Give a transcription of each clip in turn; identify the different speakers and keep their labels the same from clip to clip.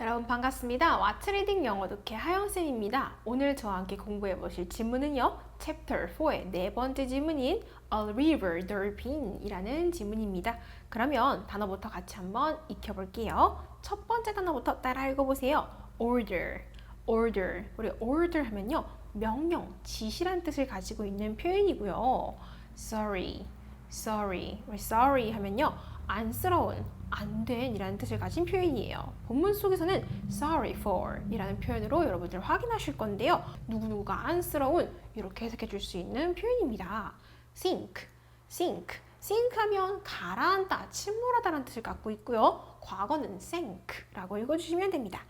Speaker 1: 여러분 반갑습니다. What's Reading 영어 독해 하영쌤입니다. 오늘 저와 함께 공부해 보실 지문은요. Chapter 4의 네 번째 지문인 A River Dolphin 이라는 지문입니다. 그러면 단어부터 같이 한번 익혀볼게요. 첫 번째 단어부터 따라 읽어보세요. Order, order. 우리 order 하면요. 명령, 지시란 뜻을 가지고 있는 표현이고요. Sorry, sorry. 우리 sorry 하면요. 안쓰러운, 안된 이라는 뜻을 가진 표현이에요. 본문 속에서는 sorry for 이라는 표현으로 여러분들 확인하실 건데요. 누구누구가 안쓰러운 이렇게 해석해 줄 수 있는 표현입니다. sink, sink. sink 하면 가라앉다, 침몰하다라는 뜻을 갖고 있고요. 과거는 sank라고 읽어주시면 됩니다.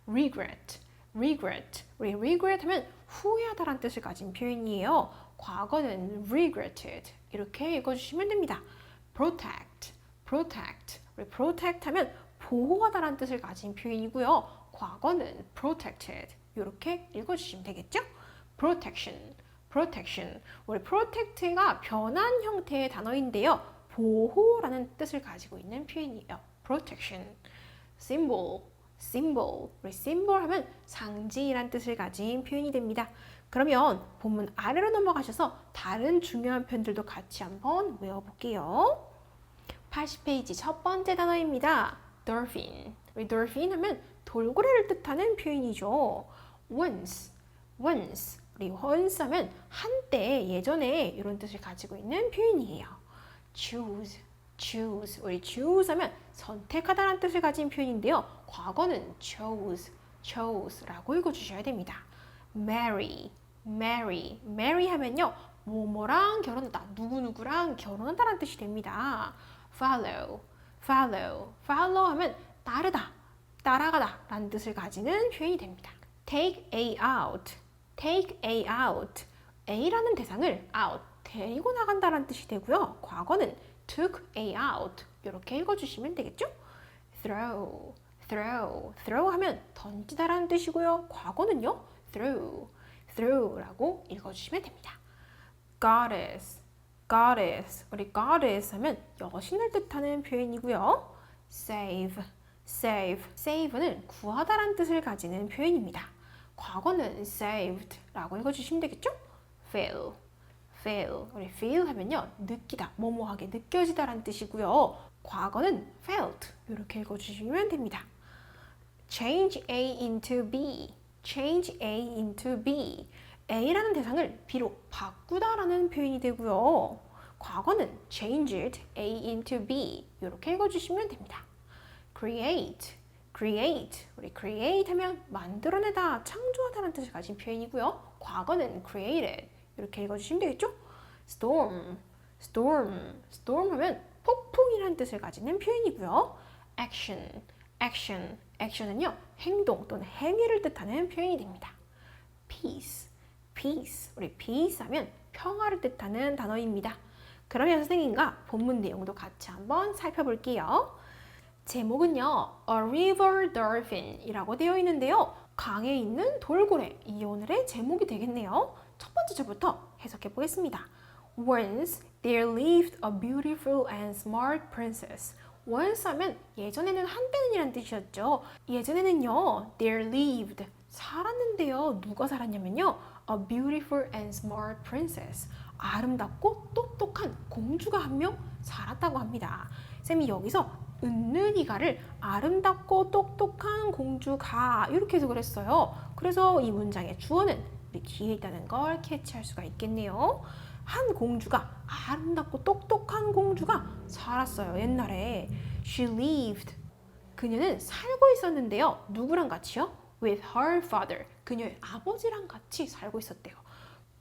Speaker 1: regret, regret. 우리 regret 하면 후회하다라는 뜻을 가진 표현이에요. 과거는 regretted 이렇게 읽어주시면 됩니다. protect, protect. 우리 protect 하면 보호하다라는 뜻을 가진 표현이고요. 과거는 protected 이렇게 읽어주시면 되겠죠? protection, protection. 우리 protect가 변한 형태의 단어인데요. 보호라는 뜻을 가지고 있는 표현이에요. protection. symbol, symbol. 우리 symbol 하면 상징이란 뜻을 가진 표현이 됩니다. 그러면 본문 아래로 넘어가셔서 다른 중요한 표현들도 같이 한번 외워볼게요. 80페이지 첫 번째 단어입니다. dolphin. 우리 dolphin 하면 돌고래를 뜻하는 표현이죠. once, once. 우리 once 하면 한때, 예전에 이런 뜻을 가지고 있는 표현이에요. choose, choose. 우리 choose 하면 선택하다라는 뜻을 가진 표현인데요. 과거는 chose, chose라고 읽어주셔야 됩니다. marry, marry. marry 하면요. 뭐뭐랑 결혼하다, 누구누구랑 결혼하다라는 뜻이 됩니다. follow, follow, follow 하면 따르다, 따라가다 라는 뜻을 가지는 표현이 됩니다. take A out, take A out. A라는 대상을 out, 데리고 나간다라는 뜻이 되고요. 과거는 took A out 이렇게 읽어주시면 되겠죠? throw, throw, throw 하면 던지다라는 뜻이고요. 과거는요. throw, throw라고 읽어주시면 됩니다. goddess, goddess. 우리 goddess 하면 여신을 뜻하는 표현이고요. save, save. save는 구하다라는 뜻을 가지는 표현입니다. 과거는 saved라고 읽어주시면 되겠죠? feel, feel. 우리 feel 하면요. 느끼다, 뭐뭐하게 느껴지다라는 뜻이고요. 과거는 felt 이렇게 읽어주시면 됩니다. change A into B, change A into B. A라는 대상을 B로 바꾸다라는 표현이 되고요. 과거는 changed A into B 이렇게 읽어주시면 됩니다. create, create. 우리 create 하면 만들어내다, 창조하다라는 뜻을 가진 표현이고요. 과거는 created 이렇게 읽어주시면 되겠죠? storm, storm. storm 하면 폭풍이라는 뜻을 가지는 표현이고요. action, action. action은요. 행동 또는 행위를 뜻하는 표현이 됩니다. peace, peace. 우리 peace 하면 평화를 뜻하는 단어입니다. 그러면 선생님과 본문 내용도 같이 한번 살펴볼게요. 제목은요. A river dolphin 이라고 되어 있는데요. 강에 있는 돌고래. 이 오늘의 제목이 되겠네요. 첫 번째 절부터 해석해 보겠습니다. Once there lived a beautiful and smart princess. once 하면 예전에는 한때는 이란 뜻이었죠. 예전에는요. there lived 살았는데요. 누가 살았냐면요. A beautiful and smart princess. 아름답고 똑똑한 공주가 한 명 살았다고 합니다. 쌤이 여기서 은는이가를 아름답고 똑똑한 공주가 이렇게 해석을 했어요. 그래서 이 문장의 주어는 우리 뒤에 있다는 걸 캐치할 수가 있겠네요. 한 공주가, 아름답고 똑똑한 공주가 살았어요. 옛날에. She lived. 그녀는 살고 있었는데요. 누구랑 같이요? With her father. 그녀의 아버지랑 같이 살고 있었대요.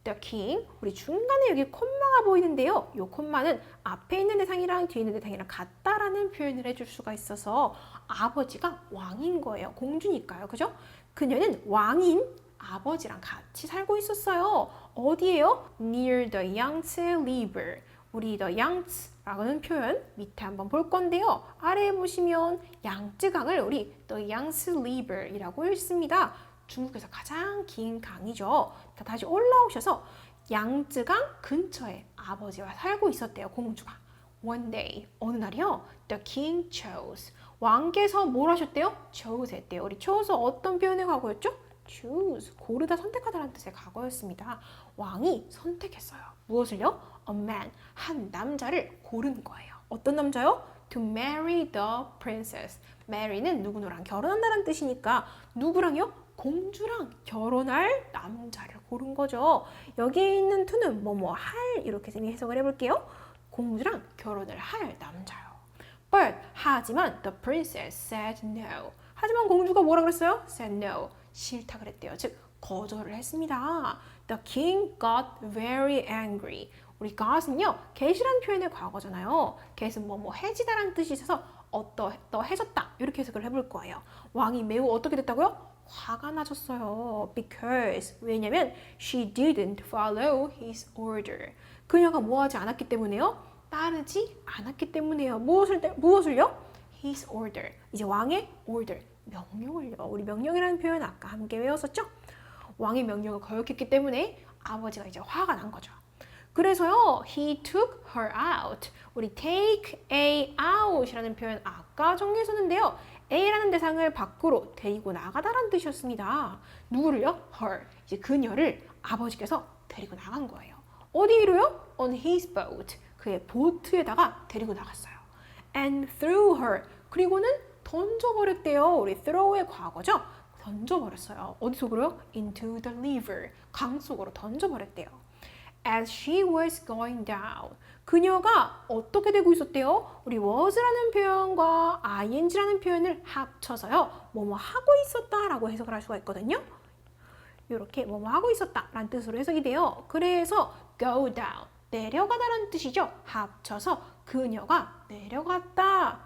Speaker 1: The king. 우리 중간에 여기 콤마가 보이는데요. 이 콤마는 앞에 있는 대상이랑 뒤에 있는 대상이랑 같다라는 표현을 해줄 수가 있어서 아버지가 왕인 거예요. 공주니까요. 그죠? 그녀는 왕인 아버지랑 같이 살고 있었어요. 어디에요? Near the Yangtze River. 우리 the Yangtze라는 표현 밑에 한번 볼 건데요. 아래에 보시면 양쯔강을 우리 the Yangtze River이라고 읽습니다. 중국에서 가장 긴 강이죠. 다시 올라오셔서 양쯔강 근처에 아버지와 살고 있었대요. 공주가. One day, 어느 날이요. The king chose. 왕께서 뭘 하셨대요? chose 했대요. 우리 chose 어떤 표현의 과거였죠? choose, 고르다, 선택하다라는 뜻의 과거였습니다. 왕이 선택했어요. 무엇을요? A man, 한 남자를 고른 거예요. 어떤 남자요? To marry the princess. marry는 누구누구랑 결혼한다는 뜻이니까 누구랑요? 공주랑 결혼할 남자를 고른 거죠. 여기에 있는 to는 뭐뭐 할 이렇게 해석을 해볼게요. 공주랑 결혼을 할 남자요. But 하지만 the princess said no. 하지만 공주가 뭐라 그랬어요? said no. 싫다 그랬대요. 즉 거절을 했습니다. The king got very angry. 우리 got은요, get이라는 표현의 과거잖아요. get은 뭐뭐 해지다라는 뜻이 있어서 어떠해졌다 이렇게 해석을 해볼 거예요. 왕이 매우 어떻게 됐다고요? 화가 나셨어요. Because 왜냐면 she didn't follow his order. 그녀가 뭐하지 않았기 때문에요? 따르지 않았기 때문에요. 무엇을요? His order. 이제 왕의 order. 명령을요. 우리 명령이라는 표현 아까 함께 외웠었죠? 왕의 명령을 거역했기 때문에 아버지가 이제 화가 난 거죠. 그래서요, he took her out. 우리 take A out이라는 표현 아까 정리했었는데요. A라는 대상을 밖으로 데리고 나가다라는 뜻이었습니다. 누구를요? her. 이제 그녀를 아버지께서 데리고 나간 거예요. 어디로요? On his boat. 그의 보트에다가 데리고 나갔어요. And threw her. 그리고는 던져버렸대요. 우리 throw의 과거죠? 던져버렸어요. 어디 속으로요? Into the river. 강 속으로 던져버렸대요. As she was going down. 그녀가 어떻게 되고 있었대요? 우리 was라는 표현과 ing라는 표현을 합쳐서요. 뭐뭐 하고 있었다라고 해석을 할 수가 있거든요. 이렇게 뭐뭐 하고 있었다라는 뜻으로 해석이 돼요. 그래서 go down. 내려가다라는 뜻이죠. 합쳐서 그녀가 내려갔다.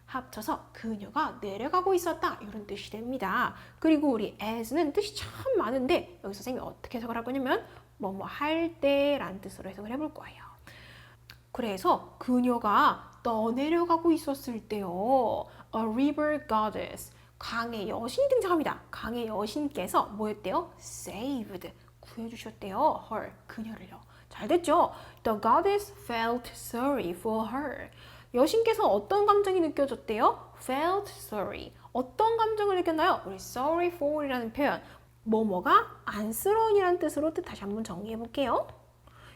Speaker 1: 합쳐서 그녀가 내려가고 있었다 이런 뜻이 됩니다. 그리고 우리 as는 뜻이 참 많은데 여기 선생님이 어떻게 해석을 할 거냐면 뭐뭐 할 때라는 뜻으로 해석을 해볼 거예요. 그래서 그녀가 떠내려가고 있었을 때요. A river goddess, 강의 여신이 등장합니다. 강의 여신께서 뭐였대요? saved, 구해주셨대요. her, 그녀를요. 잘 됐죠? The goddess felt sorry for her. 여신께서 어떤 감정이 느껴졌대요? felt sorry. 어떤 감정을 느꼈나요? 우리 sorry for이라는 표현. 뭐뭐가 안쓰러운이라는 뜻으로 다시 한번 정리해 볼게요.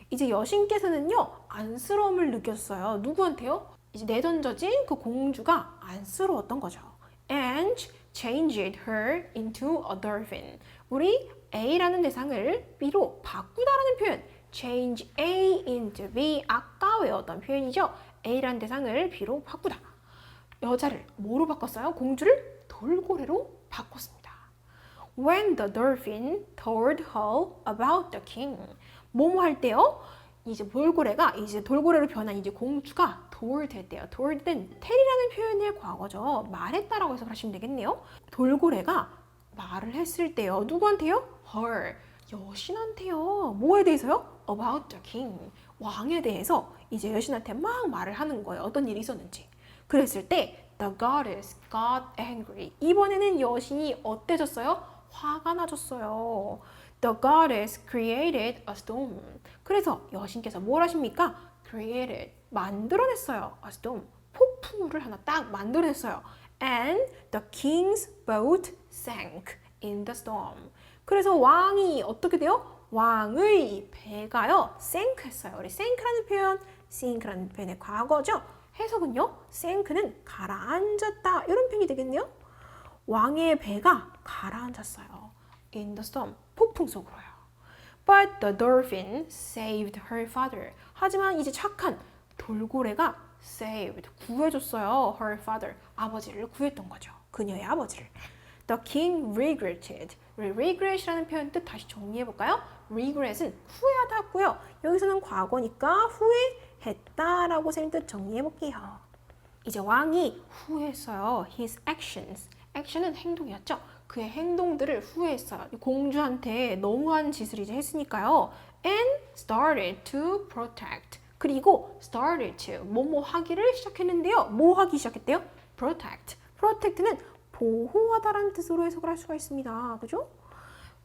Speaker 1: 이제 여신께서는요, 안쓰러움을 느꼈어요. 누구한테요? 이제 내던져진 그 공주가 안쓰러웠던 거죠. And changed her into a dolphin. 우리 A라는 대상을 B로 바꾸다라는 표현. change A into B. 아까 외웠던 표현이죠. A라는 대상을 B로 바꾸다. 여자를 뭐로 바꿨어요? 공주를 돌고래로 바꿨습니다. When the dolphin told her about the king. 뭐뭐 할 때요? 이제 돌고래로 변한 이제 공주가 told 했대요. told는 tell이라는 표현의 과거죠. 말했다라고 해석을 하시면 되겠네요. 돌고래가 말을 했을 때요. 누구한테요? her. 여신한테요. 뭐에 대해서요? About the king. 왕에 대해서 이제 여신한테 막 말을 하는 거예요. 어떤 일이 있었는지. 그랬을 때 the goddess got angry. 이번에는 여신이 어때졌어요? 화가 나졌어요. The goddess created a storm. 그래서 여신께서 뭘 하십니까? created, 만들어냈어요. a storm, 폭풍우를 하나 딱 만들어냈어요. And the king's boat sank in the storm. 그래서 왕이 어떻게 돼요? 왕의 배가요, sank 했어요. 우리 sink라는 표현, sink라는 표현의 과거죠. 해석은요, sink는 가라앉았다 이런 표현이 되겠네요. 왕의 배가 가라앉았어요. In the storm, 폭풍 속으로요. But the dolphin saved her father. 하지만 이제 착한 돌고래가 saved, 구해줬어요. Her father, 아버지를 구했던 거죠. 그녀의 아버지를. The king regretted. regret이라는 표현 뜻 다시 정리해볼까요? regret은 후회하다고요. 여기서는 과거니까 후회했다라고 생긴 뜻 정리해볼게요. 이제 왕이 후회했어요. His actions. action은 행동이었죠. 그의 행동들을 후회했어요. 공주한테 너무한 짓을 이제 했으니까요. And started to protect. 그리고 started to 뭐뭐 하기를 시작했는데요. 뭐 하기 시작했대요? protect. protect는 보호하다라는 뜻으로 해석을 할 수가 있습니다. 그죠?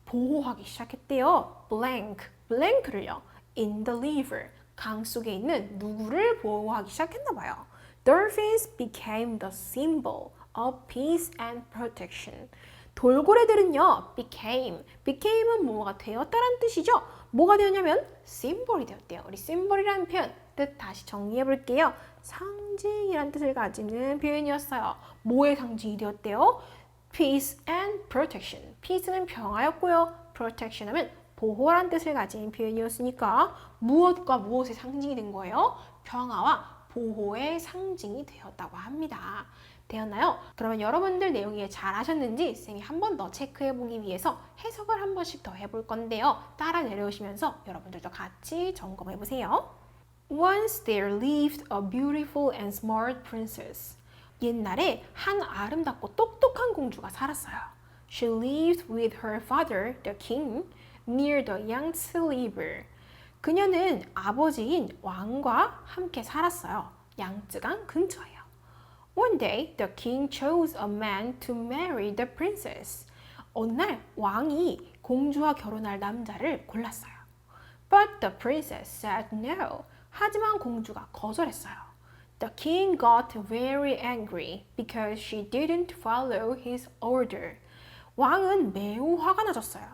Speaker 1: 보호하기 시작했대요. blank. blank를요. in the river. 강 속에 있는 누구를 보호하기 시작했나 봐요. Dolphins became the symbol of peace and protection. 돌고래들은요, became은 뭐가 되었다라는 뜻이죠. 뭐가 되었냐면 symbol이 되었대요. 우리 symbol이라는 표현 뜻 다시 정리해 볼게요. 상징이란 뜻을 가지는 표현이었어요. 뭐의 상징이 되었대요? Peace and protection. peace는 평화였고요. protection 하면 보호란 뜻을 가진 표현이었으니까 무엇과 무엇의 상징이 된 거예요? 평화와 보호의 상징이 되었다고 합니다. 되었나요? 그러면 여러분들 내용이 잘 하셨는지 쌤이 한 번 더 체크해 보기 위해서 해석을 한 번씩 더 해볼 건데요. 따라 내려오시면서 여러분들도 같이 점검해 보세요. Once there lived a beautiful and smart princess. 옛날에 한 아름답고 똑똑한 공주가 살았어요. She lived with her father, the king, near the Yangtze River. 그녀는 아버지인 왕과 함께 살았어요. 양쯔강 근처에요. One day, the king chose a man to marry the princess. 어느 날 왕이 공주와 결혼할 남자를 골랐어요. But the princess said no. 하지만 공주가 거절했어요. The king got very angry because she didn't follow his order. 왕은 매우 화가 나졌어요.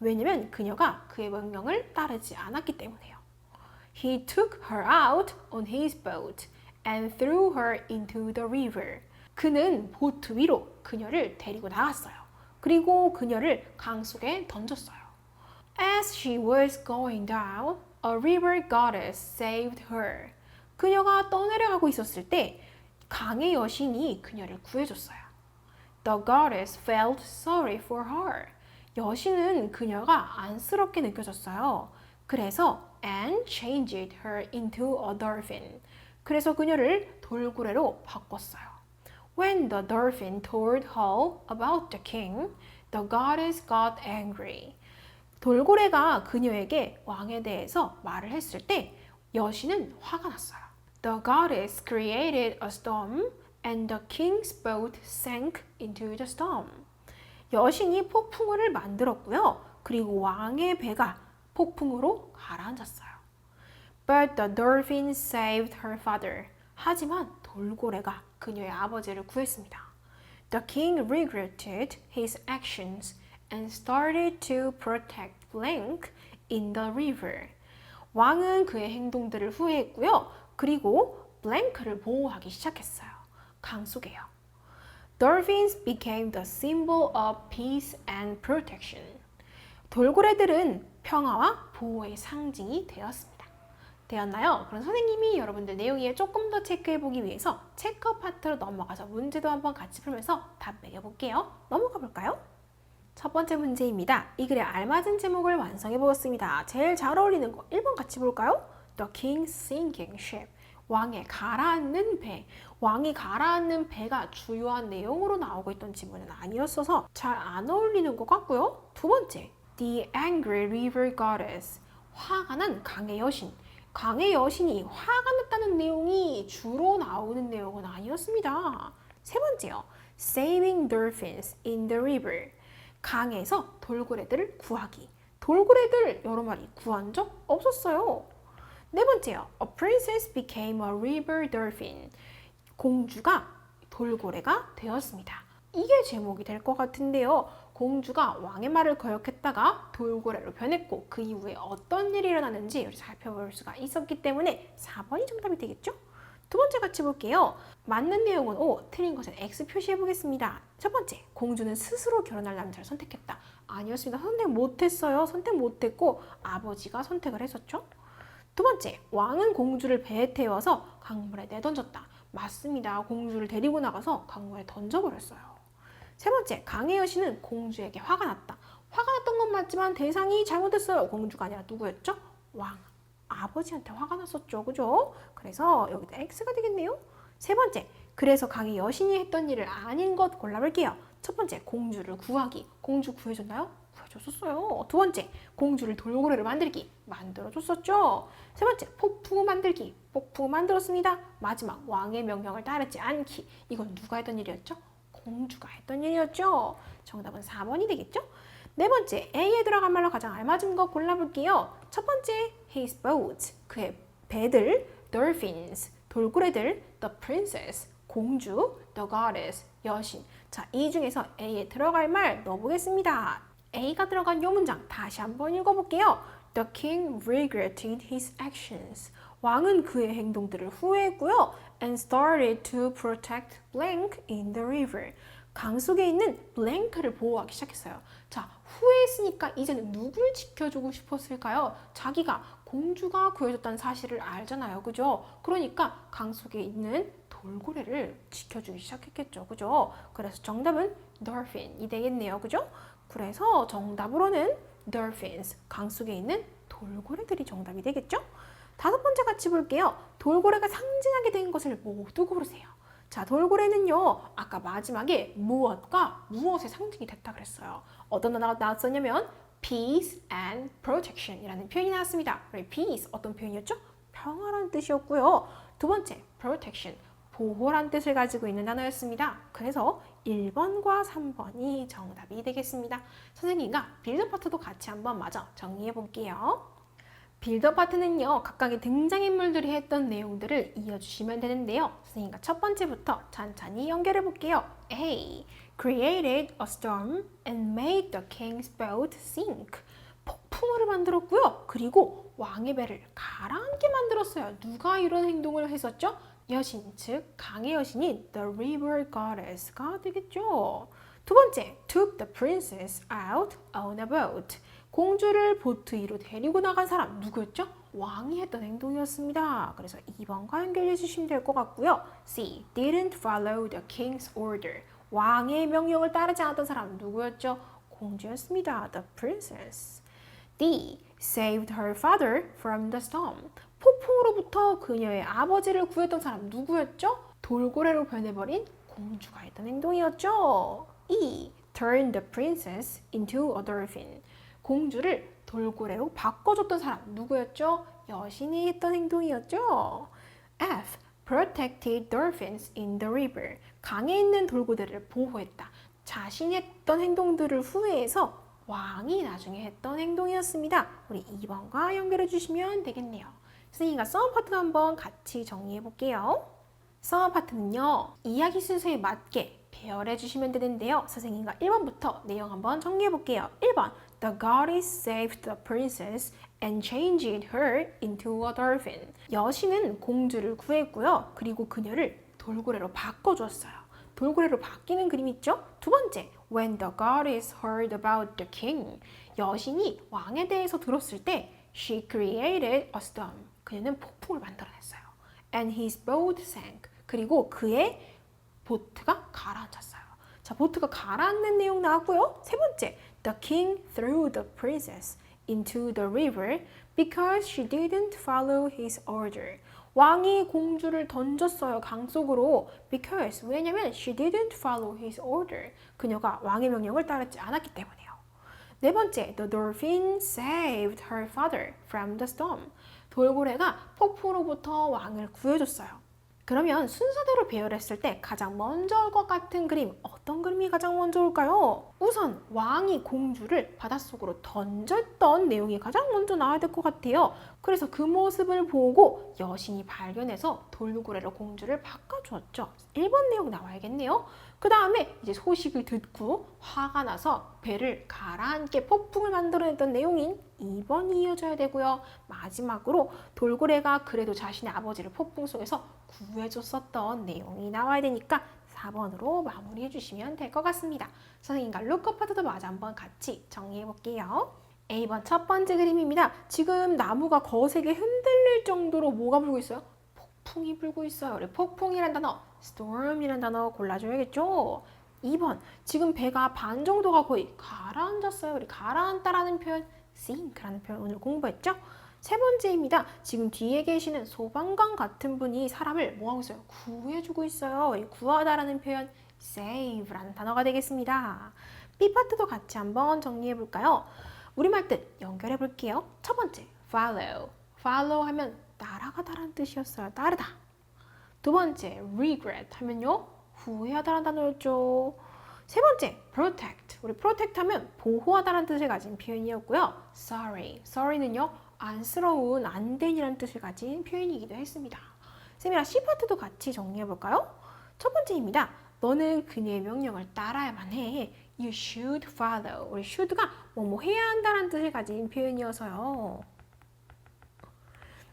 Speaker 1: 왜냐면 그녀가 그의 명령을 따르지 않았기 때문에요. He took her out on his boat and threw her into the river. 그는 보트 위로 그녀를 데리고 나갔어요. 그리고 그녀를 강 속에 던졌어요. As she was going down, a river goddess saved her. 그녀가 떠내려가고 있었을 때 강의 여신이 그녀를 구해줬어요. The goddess felt sorry for her. 여신은 그녀가 안쓰럽게 느껴졌어요. 그래서 and changed her into a dolphin. 그래서 그녀를 돌고래로 바꿨어요. When the dolphin told her about the king, the goddess got angry. 돌고래가 그녀에게 왕에 대해서 말을 했을 때 여신은 화가 났어요. The goddess created a storm and the king's boat sank into the storm. 여신이 폭풍우를 만들었고요. 그리고 왕의 배가 폭풍으로 가라앉았어요. But the dolphin saved her father. 하지만 돌고래가 그녀의 아버지를 구했습니다. The king regretted his actions and started to protect Blank in the river. 왕은 그의 행동들을 후회했고요. 그리고 블랭크를 보호하기 시작했어요. 강 속에요. Dolphins became the symbol of peace and protection. 돌고래들은 평화와 보호의 상징이 되었습니다. 되었나요? 그럼 선생님이 여러분들 내용 이해 조금 더 체크해보기 위해서 체크 파트로 넘어가서 문제도 한번 같이 풀면서 답 매겨볼게요. 넘어가 볼까요? 첫 번째 문제입니다. 이 글에 알맞은 제목을 완성해 보았습니다. 제일 잘 어울리는 거 1번 같이 볼까요? The King's Sinking Ship. 왕의 가라앉는 배. 왕이 가라앉는 배가 주요한 내용으로 나오고 있던 지문은 아니었어서 잘 안 어울리는 것 같고요. 두 번째, The Angry River Goddess. 화가 난 강의 여신. 강의 여신이 화가 났다는 내용이 주로 나오는 내용은 아니었습니다. 세 번째요, Saving Dolphins in the River. 강에서 돌고래들을 구하기. 돌고래들 여러 마리 구한 적 없었어요. 네 번째요, A princess became a river dolphin. 공주가 돌고래가 되었습니다. 이게 제목이 될 것 같은데요. 공주가 왕의 말을 거역했다가 돌고래로 변했고 그 이후에 어떤 일이 일어나는지 살펴볼 수가 있었기 때문에 4번이 정답이 되겠죠? 두 번째 같이 볼게요. 맞는 내용은 O, 틀린 것은 X 표시해 보겠습니다. 첫 번째, 공주는 스스로 결혼할 남자를 선택했다. 아니었습니다. 선택 못했어요. 선택 못했고 아버지가 선택을 했었죠. 두 번째, 왕은 공주를 배에 태워서 강물에 내던졌다. 맞습니다. 공주를 데리고 나가서 강물에 던져버렸어요. 세 번째, 강의 여신은 공주에게 화가 났다. 화가 났던 건 맞지만 대상이 잘못했어요. 공주가 아니라 누구였죠? 왕. 아버지한테 화가 났었죠. 그죠? 그래서 여기도 X가 되겠네요. 세 번째, 그래서 강의 여신이 했던 일을 아닌 것 골라볼게요. 첫 번째, 공주를 구하기. 공주 구해줬나요? 구해줬었어요. 두 번째, 공주를 돌고래로 만들기. 만들어줬었죠. 세 번째, 폭풍우 만들기. 폭풍우 만들었습니다. 마지막, 왕의 명령을 따르지 않기. 이건 누가 했던 일이었죠? 공주가 했던 일이었죠. 정답은 4번이 되겠죠? 네 번째, A에 들어간 말로 가장 알맞은 거 골라볼게요. 첫 번째, his boat, 그의 배들, dolphins, 돌고래들, the princess, 공주, the goddess, 여신. 자, 이 중에서 A에 들어갈 말 넣어보겠습니다. A가 들어간 요 문장 다시 한번 읽어볼게요. The king regretted his actions. 왕은 그의 행동들을 후회했고요. And started to protect blank in the river. 강 속에 있는 블랭크를 보호하기 시작했어요. 자, 후회했으니까 이제는 누굴 지켜주고 싶었을까요? 자기가 공주가 구해줬다는 사실을 알잖아요. 그죠? 그러니까 강 속에 있는 돌고래를 지켜주기 시작했겠죠. 그죠? 그래서 정답은 dolphin이 되겠네요. 그죠? 그래서 정답으로는 dolphins, 강 속에 있는 돌고래들이 정답이 되겠죠? 다섯 번째 같이 볼게요. 돌고래가 상징하게 된 것을 모두 고르세요. 자, 돌고래는요, 아까 마지막에 무엇과 무엇의 상징이 됐다 그랬어요. 어떤 단어가 나왔었냐면 peace and protection 이라는 표현이 나왔습니다. peace 어떤 표현이었죠? 평화라는 뜻이었고요. 두 번째, protection, 보호란 뜻을 가지고 있는 단어였습니다. 그래서 1번과 3번이 정답이 되겠습니다. 선생님과 빌드 파트도 같이 한번 마저 정리해 볼게요. 빌더 파트는요, 각각의 등장인물들이 했던 내용들을 이어주시면 되는데요. 선생님과 첫 번째부터 천천히 연결해 볼게요. A. Created a storm and made the king's boat sink. 폭풍우를 만들었고요. 그리고 왕의 배를 가라앉게 만들었어요. 누가 이런 행동을 했었죠? 여신, 즉 강의 여신인 the river goddess가 되겠죠. 두 번째, took the princess out on a boat. 공주를 보트 위로 데리고 나간 사람 누구였죠? 왕이 했던 행동이었습니다. 그래서 2번과 연결해 주시면 될 것 같고요. C. Didn't follow the king's order. 왕의 명령을 따르지 않았던 사람 누구였죠? 공주였습니다. The princess. D. Saved her father from the storm. 폭풍으로부터 그녀의 아버지를 구했던 사람 누구였죠? 돌고래로 변해버린 공주가 했던 행동이었죠. E. Turned the princess into a dolphin. 공주를 돌고래로 바꿔줬던 사람 누구였죠? 여신이 했던 행동이었죠. F. Protected dolphins in the river. 강에 있는 돌고래를 보호했다. 자신이 했던 행동들을 후회해서 왕이 나중에 했던 행동이었습니다. 우리 2번과 연결해 주시면 되겠네요. 선생님과 썸 파트 한번 같이 정리해 볼게요. 썸 파트는요, 이야기 순서에 맞게 배열해 주시면 되는데요. 선생님과 1번부터 내용 한번 정리해 볼게요. 1번. The goddess saved the princess and changed her into a dolphin. 여신은 공주를 구했고요. 그리고 그녀를 돌고래로 바꿔주었어요. 돌고래로 바뀌는 그림 있죠? 두 번째, when the goddess heard about the king. 여신이 왕에 대해서 들었을 때 she created a storm. 그녀는 폭풍을 만들어냈어요. And his boat sank. 그리고 그의 보트가 가라앉았어요. 자, 보트가 가라앉는 내용 나왔고요. 세 번째, the king threw the princess into the river because she didn't follow his order. 왕이 공주를 던졌어요. 강 속으로. because 왜냐면 she didn't follow his order. 그녀가 왕의 명령을 따르지 않았기 때문이에요. 네 번째, the dolphin saved her father from the storm. 돌고래가 폭풍으로부터 왕을 구해줬어요. 그러면 순서대로 배열했을 때 가장 먼저 올 것 같은 그림, 어떤 그림이 가장 먼저 올까요? 우선 왕이 공주를 바닷속으로 던졌던 내용이 가장 먼저 나와야 될 것 같아요. 그래서 그 모습을 보고 여신이 발견해서 돌고래로 공주를 바꿔주었죠. 1번 내용 나와야겠네요. 그 다음에 이제 소식을 듣고 화가 나서 배를 가라앉게 폭풍을 만들어냈던 내용인 2번이 이어져야 되고요. 마지막으로 돌고래가 그래도 자신의 아버지를 폭풍 속에서 구해줬었던 내용이 나와야 되니까 4번으로 마무리해 주시면 될 것 같습니다. 선생님과 룩업 파트도 마저 한번 같이 정리해 볼게요. A번 첫 번째 그림입니다. 지금 나무가 거세게 흔들릴 정도로 뭐가 불고 있어요? 폭풍이 불고 있어요. 우리 폭풍이란 단어, storm이란 단어 골라줘야겠죠? 2번, 지금 배가 반 정도가 거의 가라앉았어요. 우리 가라앉다라는 표현, sink라는 표현 오늘 공부했죠? 세 번째입니다. 지금 뒤에 계시는 소방관 같은 분이 사람을 뭐하고 있어요? 구해주고 있어요. 이 구하다라는 표현, save라는 단어가 되겠습니다. B 파트도 같이 한번 정리해 볼까요? 우리말 뜻 연결해 볼게요. 첫 번째, follow. follow 하면 따라가다라는 뜻이었어요. 따르다. 두 번째, regret 하면요, 후회하다라는 단어였죠. 세 번째, protect. 우리 protect 하면 보호하다라는 뜻을 가진 표현이었고요. sorry. sorry는요, 안쓰러운, 안된이라는 뜻을 가진 표현이기도 했습니다. 쌤이랑 C 파트도 같이 정리해 볼까요? 첫 번째입니다. 너는 그녀의 명령을 따라야만 해. You should follow. 우리 should가 뭐뭐 해야 한다는 뜻을 가진 표현이어서요.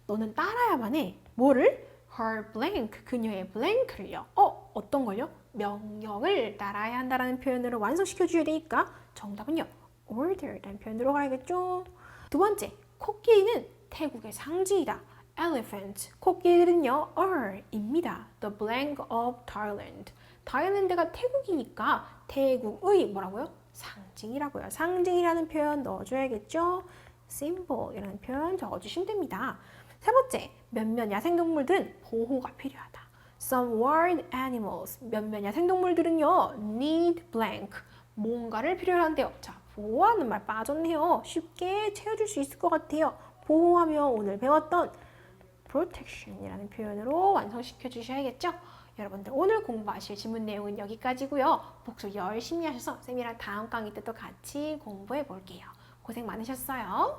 Speaker 1: 너는 따라야만 해. 뭐를? Her blank. 그녀의 blank를요. 어떤 걸요? 명령을 따라야 한다는 표현으로 완성시켜 줘야 되니까 정답은요. order라는 표현으로 가야겠죠. 두 번째, 코끼리는 태국의 상징이다. Elephant. 코끼리들은요, are,입니다. The blank of Thailand. 타일랜드가 태국이니까 태국의 뭐라고요? 상징이라고요. 상징이라는 표현 넣어줘야겠죠. symbol이라는 표현 적어주시면 됩니다. 세 번째, 몇몇 야생동물들은 보호가 필요하다. Some wild animals. 몇몇 야생동물들은요, need blank. 뭔가를 필요로 한대요. 자, 보호하는 말 빠졌네요. 쉽게 채워줄 수 있을 것 같아요. 보호하며 오늘 배웠던 protection이라는 표현으로 완성시켜 주셔야겠죠? 여러분들 오늘 공부하실 지문 내용은 여기까지고요. 복습 열심히 하셔서 쌤이랑 다음 강의 때도 같이 공부해 볼게요. 고생 많으셨어요.